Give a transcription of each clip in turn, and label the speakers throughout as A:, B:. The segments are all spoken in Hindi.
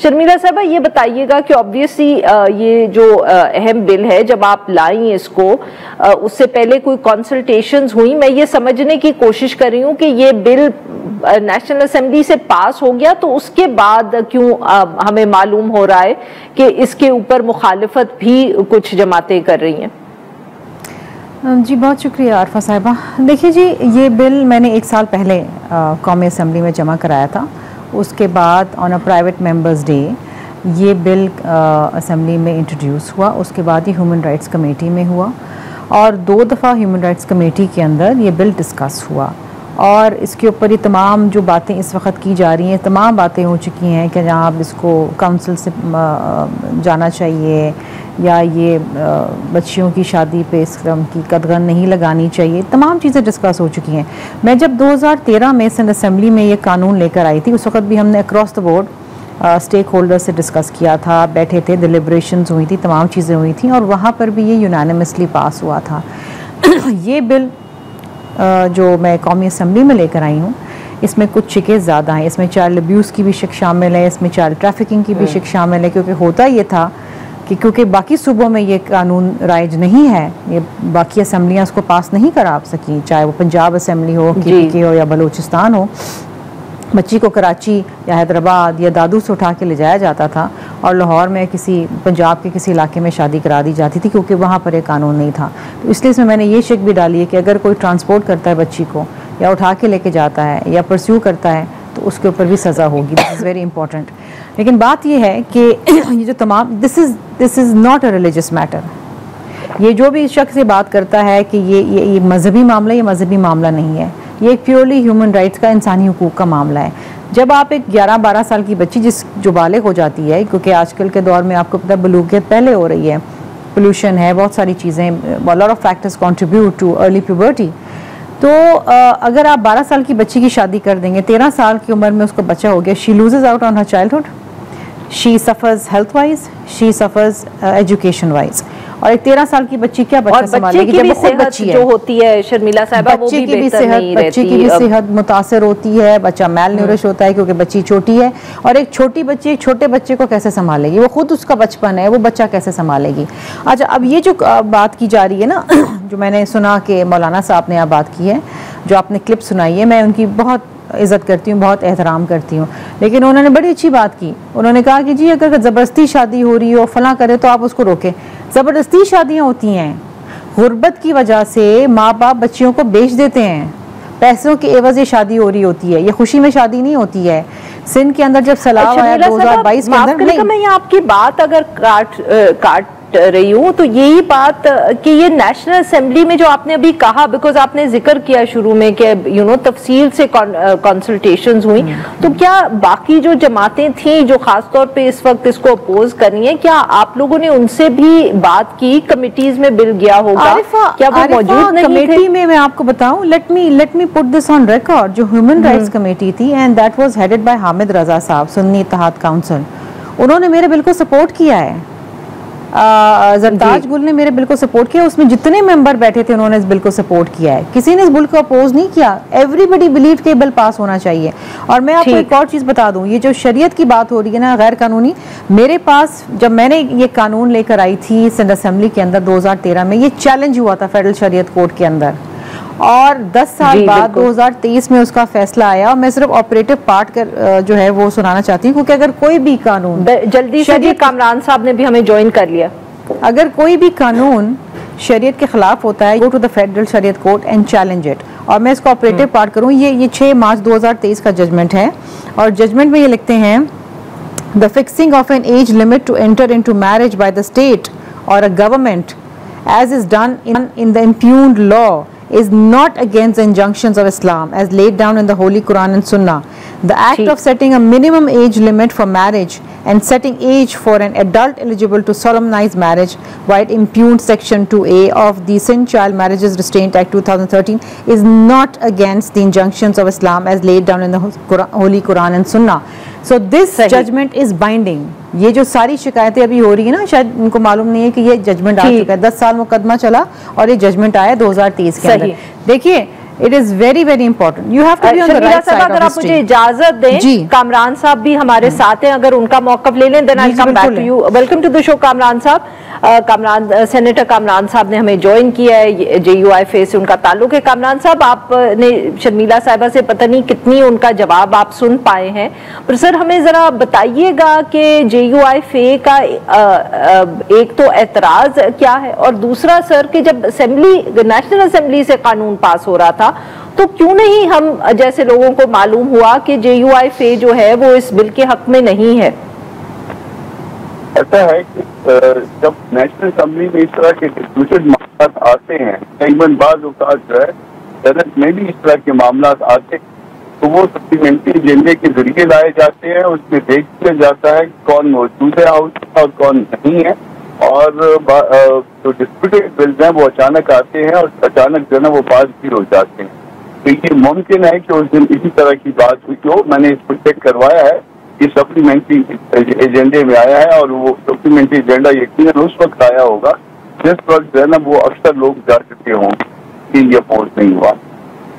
A: शर्मिला साहबा, ये बताइएगा कि ऑब्वियसली ये जो अहम बिल है, जब आप लाई इसको, उससे पहले कोई कंसल्टेशंस हुई? मैं ये समझने की कोशिश कर रही हूँ कि ये बिल नेशनल असेंबली से पास हो गया तो उसके बाद क्यों हमें मालूम हो रहा है कि इसके ऊपर मुखालिफत भी कुछ जमातें कर रही हैं?
B: जी बहुत शुक्रिया आरफा साहिबा। देखिए जी, ये बिल मैंने 1 साल पहले कौमी असेंबली में जमा कराया था। उसके बाद on a private members day ये बिल असेंबली में इंट्रोड्यूस हुआ। उसके बाद ये ह्यूमन राइट्स कमेटी में हुआ और 2 दफ़ा ह्यूमन राइट्स कमेटी के अंदर ये बिल डिस्कस हुआ और इसके ऊपर ये तमाम जो बातें इस वक्त की जा रही हैं, तमाम बातें हो चुकी हैं कि जहाँ आप इसको काउंसिल से जाना चाहिए या ये बच्चियों की शादी पे इस तरह की कदगन नहीं लगानी चाहिए, तमाम चीज़ें डिस्कस हो चुकी हैं। मैं जब 2013 में सेनेट असेंबली में ये कानून लेकर आई थी, उस वक्त भी हमने across the board stakeholder से डिस्कस किया था, बैठे थे, डिलिब्रेशंस हुई थी, तमाम चीज़ें हुई थी और वहाँ पर भी ये यूनानिमसली पास हुआ था। ये बिल जो मैं कौमी असेंबली में लेकर आई हूँ, इसमें कुछ शिकें ज़्यादा हैं। इसमें चाइल्ड अब्यूज़ की भी शिक शामिल है, इसमें चाइल्ड ट्रैफिकिंग की भी शिक शामिल है, क्योंकि होता ये था कि क्योंकि बाकी सूबों में ये कानून राइज नहीं है, ये बाकी असम्बलियाँ उसको पास नहीं करा सकी, चाहे वो पंजाब असम्बली हो, KPK हो या बलूचिस्तान हो। बच्ची को कराची या हैदराबाद या दादू से उठा के ले जाया जाता था और लाहौर में किसी पंजाब के किसी इलाके में शादी करा दी जाती थी, क्योंकि वहाँ पर एक कानून नहीं था। तो इसलिए इसमें मैंने ये शिक भी डाली है कि अगर कोई ट्रांसपोर्ट करता है बच्ची को या उठा के लेके जाता है या परस्यू करता है तो उसके ऊपर भी सज़ा होगी। This is very important. लेकिन बात यह है कि ये जो तमाम this is not a religious matter. ये जो भी शख्स ये बात करता है कि ये मजहबी मामला, ये मजहबी मामला नहीं है, ये एक प्योरली ह्यूमन राइट्स का, इंसानी हुकूक का मामला है। जब आप एक 11-12 साल की बच्ची जो बालिग हो जाती है, क्योंकि आजकल के दौर में आपको पता है बलूगियत पहले हो रही है, पोल्यूशन है, बहुत सारी चीज़ें, lot of factors contribute too early puberty. तो अगर आप 12 साल की बच्ची की शादी कर देंगे, 13 साल की उम्र में उसको बच्चा हो गया, she loses out on her childhood, she suffers health wise, she suffers education wise. और एक 13 साल की बच्ची क्या बच्चा संभालेगी जब वो खुद बच्ची है?
A: जो होती है शर्मिला साहिबा, वो भी बेहतर नहीं रहती।
B: बच्चे की भी सेहत मुतासर होती है, बच्चा मैल न्यूरिश होता है क्योंकि बच्ची छोटी है। और एक छोटी बच्ची एक छोटे बच्चे को कैसे संभालेगी? वो खुद उसका बचपन है, वो बच्चा कैसे संभालेगी? अच्छा, अब ये जो बात की जा रही है ना, जो मैंने सुना कि मौलाना साहब ने यहाँ बात की है, जो आपने क्लिप सुनाई है, मैं उनकी बहुत इज़्ज़त करती हूँ, बहुत एहतराम करती हूँ, लेकिन उन्होंने बड़ी अच्छी बात की। उन्होंने कहा कि जी अगर ज़बरदस्ती शादी हो रही हो, फलां करे, तो आप उसको रोकें। ज़बरदस्ती शादियाँ होती हैं, गुर्बत की वजह से माँ बाप बच्चियों को बेच देते हैं, पैसों के एवज ये शादी हो रही होती है, ये खुशी में शादी नहीं होती है। सिंध के अंदर जब सलाह आया 2022 के अंदर,
A: मैं आपकी बात अगर काट रही हूँ तो यही बात कि ये नेशनल असेंबली में जो आपने अभी कहा, बिकॉज आपने जिक्र किया शुरू में कि तफसील से कंसल्टेशंस हुई, तो क्या बाकी जो जमातें थी जो खासतौर पे इस वक्त इसको अपोज कर रही हैं, क्या आप लोगों ने उनसे भी बात की? कमिटीज में बिल गया होगा, क्या वो मौजूद नहीं
B: कमेटी में? मैं आपको बताऊं, let me put this on record. जो ह्यूमन राइट्स कमेटी थी, and that was headed by Hamid Raza साहब, सुन्नी इत्तेहाद काउंसिल, उन्होंने मेरे बिल को सपोर्ट किया है। जरताज गुल ने मेरे बिल को सपोर्ट किया। उसमें जितने मेंबर बैठे थे उन्होंने इस बिल को सपोर्ट किया है, किसी ने इस बिल को अपोज नहीं किया। एवरीबडी बिलीव के बिल पास होना चाहिए। और मैं आपको एक और चीज़ बता दूं, ये जो शरीयत की बात हो रही है ना, गैर कानूनी, मेरे पास जब मैंने ये कानून लेकर आई थी सेनेट असेंबली के अंदर 2013 में, ये चैलेंज हुआ था फेडरल शरीयत कोर्ट के अंदर, और 10 साल बाद 2023 में उसका फैसला आया। और मैं सिर्फ ऑपरेटिव पार्ट कर जो है वो सुनाना चाहती हूँ, क्योंकि अगर कोई भी कानून,
A: जल्दी से कामरान साहब ने भी हमें ज्वाइन कर लिया,
B: अगर कोई भी कानून शरीयत के खिलाफ होता है, गो टू द फेडरल शरीयत कोर्ट एंड चैलेंज इट। और मैं इसको ऑपरेटिव पार्ट करूँ, ये 6 मार्च 2023 का जजमेंट है, और जजमेंट में ये लिखते हैं, the fixing of an age limit to enter into marriage by the state और a government as is done in the impugned law is not against the injunctions of Islam as laid down in the Holy Quran and Sunnah. The act of setting a minimum age limit for marriage and setting age for an adult eligible to solemnize marriage while it impugned Section 2A of the Sin Child Marriages Restraint Act 2013 is not against the injunctions of Islam as laid down in the Holy Quran and Sunnah. So this judgment is binding. ये जो सारी शिकायतें अभी हो रही है ना, शायद उनको मालूम नहीं है कि ये जजमेंट आ चुका है। 10 साल मुकदमा चला और ये जजमेंट आया 2023 के अंदर। देखिए, it is very very important, you have to be on the right side of
A: अगर आप मुझे इजाजत दें, कामरान साहब भी हमारे साथ हैं, अगर उनका मौकफ ले लें, then I come back to you. Welcome to the show Kamran sahab. Senator Kamran साहब ने हमें ज्वाइन किया है, JUIFA से उनका ताल्लुक है। कामरान साहब, आपने शर्मिला साहिबा से पता नहीं कितनी उनका जवाब आप सुन पाए हैं, पर सर हमें जरा बताइएगा कि JUIFA का एक तो एतराज क्या है, और दूसरा सर कि जब नेशनल असेंबली से कानून पास हो रहा था तो क्यों नहीं हम जैसे लोगों को मालूम हुआ कि JUIFA जो है वो इस बिल के हक में नहीं है?
C: ऐसा है कि जब नेशनल असेंबली में इस तरह के डिस्प्यूटेड मामला आते हैं, कईबन बाज़ औक़ात जो है सेनेट में भी इस तरह के मामला आते हैं, तो वो सप्लीमेंट्री एजेंडे के जरिए लाए जाते हैं। उसमें देख लिया जाता है कौन मौजूद है हाउस और कौन नहीं है, और जो डिस्प्यूटेड बिल्स हैं वो अचानक आते हैं और अचानक जो है ना वो पास भी हो जाते हैं। तो ये मुमकिन है कि उस दिन इसी तरह की बात हुई हो। मैंने इसको चेक करवाया है, ये सप्लीमेंट्री एजेंडे में आया है, और वो सप्लीमेंट्री एजेंडा यकीनन उस वक्त आया होगा जिस वक्त जो है ना वो अक्सर लोग जा चुके हों कि ये अपोज नहीं हुआ।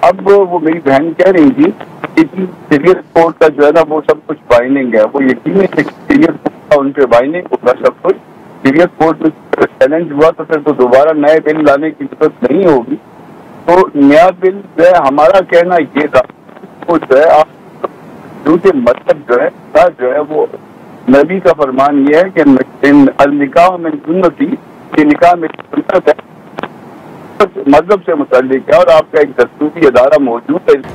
C: अब वो मेरी बहन कह रही थी कि सीरियस कोर्ट का जो है ना वो सब कुछ बाइंडिंग है, वो यकीन सीरियस कोर्ट का उन पर बाइंडिंग होगा सब कुछ। सीरियस कोर्ट में चैलेंज हुआ तो फिर तो दोबारा नए बिल लाने की जरूरत नहीं होगी। तो नया बिल जो है, हमारा कहना ये था वो जो है आप दूसरे मतलब जो है वो नबी का फरमान ये है कि निकाह में सुन्नती, कि निकाह में सुन्नत है, मजहब से मुताल्लिक है और आपका एक दस्तूरी अदारा मौजूद है।